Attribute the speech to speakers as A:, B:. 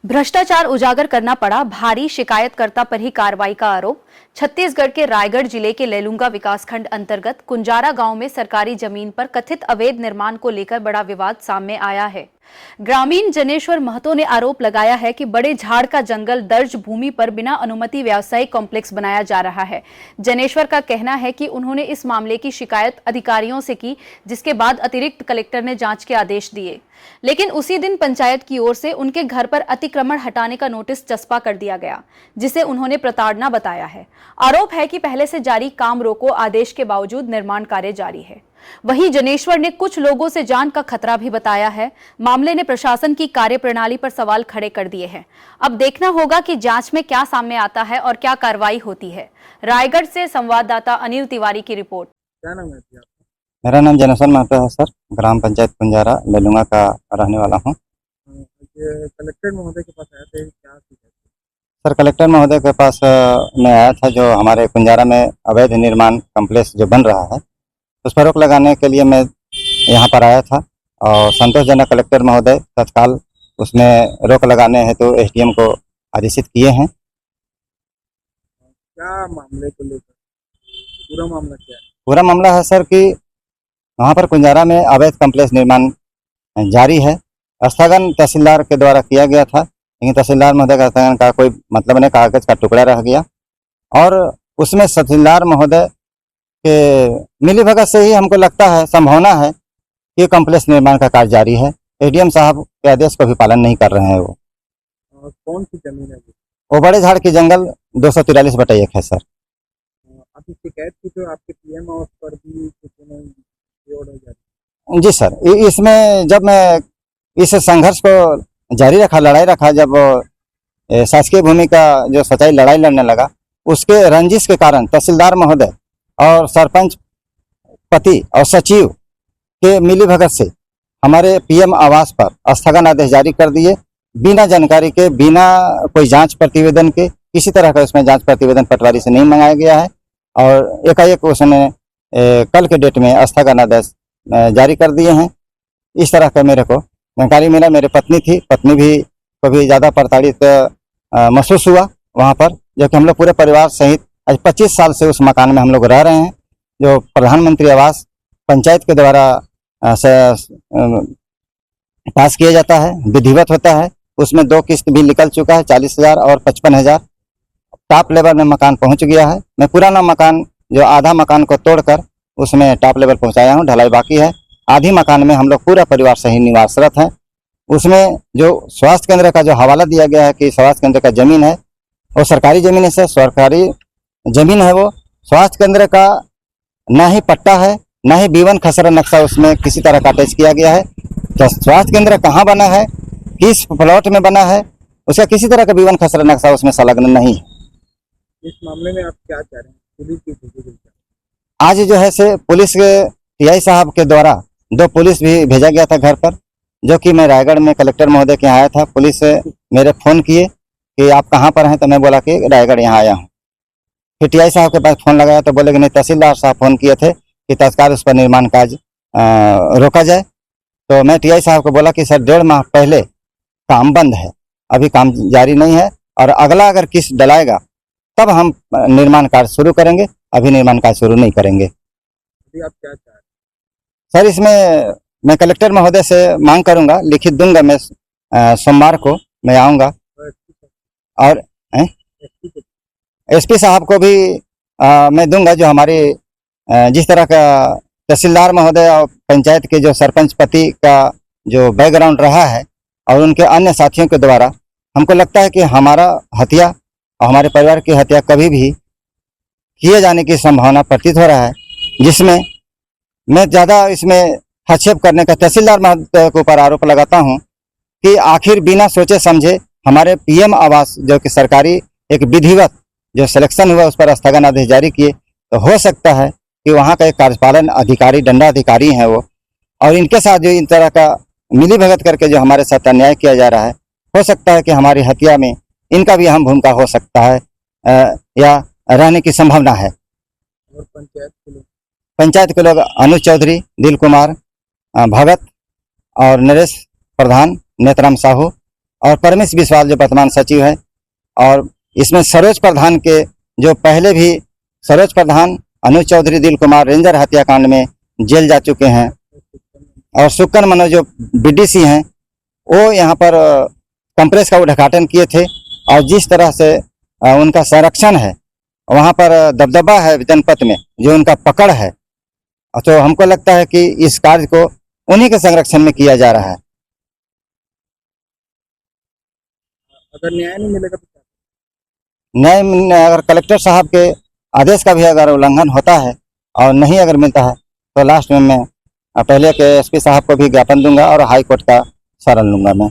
A: भ्रष्टाचार उजागर करना पड़ा, भारी शिकायतकर्ता पर ही कार्रवाई का आरोप। छत्तीसगढ़ के रायगढ़ जिले के लेलुंगा विकासखंड अंतर्गत कुंजारा गांव में सरकारी जमीन पर कथित अवैध निर्माण को लेकर बड़ा विवाद सामने आया है। ग्रामीण जनेश्वर महतो ने आरोप लगाया है कि बड़े झाड़ का जंगल दर्ज भूमि पर बिना अनुमति व्यावसायिक कॉम्प्लेक्स बनाया जा रहा है। जनेश्वर का कहना है कि उन्होंने इस मामले की शिकायत अधिकारियों से की, जिसके बाद अतिरिक्त कलेक्टर ने जांच के आदेश दिए, लेकिन उसी दिन पंचायत की ओर से उनके घर पर अतिक्रमण हटाने का नोटिस चस्पा कर दिया गया, जिसे उन्होंने प्रताड़ना बताया है। आरोप है कि पहले से जारी काम रोको आदेश के बावजूद निर्माण कार्य जारी है। वहीं जनेश्वर ने कुछ लोगों से जान का खतरा भी बताया है। मामले ने प्रशासन की कार्यप्रणाली पर सवाल खड़े कर दिए हैं। अब देखना होगा कि जांच में क्या सामने आता है और क्या कार्रवाई होती है। रायगढ़ से संवाददाता अनिल तिवारी की रिपोर्ट।
B: क्या नाम है आपका?
C: मेरा नाम जनेश्वर महतो है सर। ग्राम पंचायत कुंजारा लेलुंगा का रहने वाला हूँ।
B: ये कलेक्टर महोदय के पास आया था, क्या शिकायत?
C: सर, कलेक्टर महोदय के पास मैं आया था। जो हमारे कुंजारा में अवैध निर्माण कॉम्प्लेक्स जो बन रहा है, उस पर रोक लगाने के लिए मैं यहाँ पर आया था और संतोषजनक कलेक्टर महोदय तत्काल उसमें रोक लगाने हेतु तो एसडीएम को आदेशित किए हैं।
B: क्या मामले को लेकर पूरा मामला क्या है?
C: पूरा मामला है सर कि वहाँ पर कुंजारा में अवैध कॉम्प्लेक्स निर्माण जारी है। स्थगन तहसीलदार के द्वारा किया गया था, लेकिन तहसीलदार महोदय का स्थगन का कोई मतलब नहीं, कागज का टुकड़ा रह गया और उसमें तहसीलदार महोदय के मिलीभगत से ही हमको लगता है, संभावना है कि कॉम्प्लेक्स निर्माण का कार्य जारी है। एडीएम साहब के आदेश को भी पालन नहीं कर रहे हैं। वो
B: कौन सी जमीन है
C: वो बड़े झाड़ की जंगल 243/1 है सर।
B: आपकी शिकायत की तो आपके पीएम हाउस पर भी हो जाती?
C: जी सर, इसमें जब मैं इस संघर्ष को जारी रखा, लड़ाई रखा, जब शासकीय भूमि का जो सच्चाई लड़ाई लड़ने लगा, उसके रंजिश के कारण तहसीलदार महोदय और सरपंच पति और सचिव के मिलीभगत से हमारे पीएम आवास पर स्थगन आदेश जारी कर दिए। बिना जानकारी के, बिना कोई जांच प्रतिवेदन के, किसी तरह का उसमें जांच प्रतिवेदन पटवारी से नहीं मंगाया गया है और एकाएक उसने कल के डेट में स्थगन आदेश जारी कर दिए हैं। इस तरह का मेरे को जानकारी मिला। मेरी पत्नी थी, पत्नी भी को भी ज़्यादा प्रताड़ित महसूस हुआ वहाँ पर, जो कि हम लोग पूरे परिवार सहित आज 25 साल से उस मकान में हम लोग रह रहे हैं, जो प्रधानमंत्री आवास पंचायत के द्वारा पास किया जाता है, विधिवत होता है। उसमें 2 किस्त भी निकल चुका है, 40,000 और 55,000। टॉप लेवल में मकान पहुंच गया है। मैं पुराना मकान, जो आधा मकान को तोड़कर उसमें टॉप लेवल पहुंचाया हूं, ढलाई बाकी है। आधी मकान में हम लोग पूरा परिवार सही निवासरत हैं। उसमें जो स्वास्थ्य केंद्र का जो हवाला दिया गया है कि स्वास्थ्य केंद्र का जमीन है, वो सरकारी जमीन है सर, सरकारी जमीन है। वो स्वास्थ्य केंद्र का ना ही पट्टा है, ना ही B1 खसरा नक्शा उसमें किसी तरह का अटैच किया गया है। तो स्वास्थ्य केंद्र कहाँ बना है, किस प्लॉट में बना है, उसका किसी तरह का B1 खसरा नक्शा उसमें संलग्न नहीं है।
B: इस मामले में आप क्या चाह रहे हैं? पुलिस की
C: आज जो है से पुलिस के टीआई साहब के द्वारा 2 पुलिस भी भेजा गया था घर पर, जो कि मैं रायगढ़ में कलेक्टर महोदय के यहाँ आया था। पुलिस मेरे फ़ोन किए कि आप कहाँ पर हैं, तो मैं बोला कि रायगढ़ यहाँ आया हूँ। फिर टीआई साहब के पास फ़ोन लगाया तो बोले कि नहीं, तहसीलदार साहब फ़ोन किए थे कि तत्काल उस पर निर्माण कार्य रोका जाए। तो मैं टीआई साहब को बोला कि सर 1.5 माह पहले काम बंद है, अभी काम जारी नहीं है और अगला अगर किस्त डलाएगा तब हम निर्माण कार्य शुरू करेंगे, अभी निर्माण कार्य शुरू नहीं करेंगे।
B: अभी आप क्या चाह रहे हैं?
C: सर, इसमें मैं कलेक्टर महोदय से मांग करूंगा, लिखित दूंगा। मैं सोमवार को मैं आऊँगा और एसपी साहब को भी मैं दूंगा। जो हमारी जिस तरह का तहसीलदार महोदय और पंचायत के जो सरपंच पति का जो बैकग्राउंड रहा है और उनके अन्य साथियों के द्वारा, हमको लगता है कि हमारा हत्या और हमारे परिवार की हत्या कभी भी किए जाने की संभावना प्रतीत हो रहा है, जिसमें मैं ज़्यादा इसमें हस्तक्षेप करने का तहसीलदार महोदय के ऊपर आरोप लगाता हूं कि आखिर बिना सोचे समझे हमारे पीएम आवास, जो कि सरकारी एक विधिवत जो सिलेक्शन हुआ, उस पर स्थगन आदेश जारी किए। तो हो सकता है कि वहाँ का एक कार्यपालन अधिकारी, दंडाधिकारी हैं वो, और इनके साथ जो इन तरह का मिलीभगत करके जो हमारे साथ अन्याय किया जा रहा है, हो सकता है कि हमारी हत्या में इनका भी अहम भूमिका हो सकता है या रहने की संभावना है।
B: और
C: पंचायत के लोग अनुज चौधरी, दिल कुमार भगत और नरेश प्रधान, नेतराम साहू और परमेश बिस्वाल जो वर्तमान सचिव है, और इसमें सरोज प्रधान के जो पहले भी सरोज प्रधान अनुज चौधरी दिल कुमार रेंजर हत्याकांड में जेल जा चुके हैं, और सुक्कन मनोज जो बीडीसी हैं वो यहाँ पर कंप्रेस का उद्घाटन किए थे। और जिस तरह से उनका संरक्षण है, वहाँ पर दबदबा है जनपद में, जो उनका पकड़ है, तो हमको लगता है कि इस कार्य को उन्हीं के संरक्षण में किया जा रहा है।
B: अगर न्याय नहीं मिलेगा तो क्या?
C: न्याय अगर कलेक्टर साहब के आदेश का भी अगर उल्लंघन होता है और नहीं अगर मिलता है, तो लास्ट में मैं पहले के एसपी साहब को भी ज्ञापन दूंगा और हाई कोर्ट का शरण लूंगा मैं।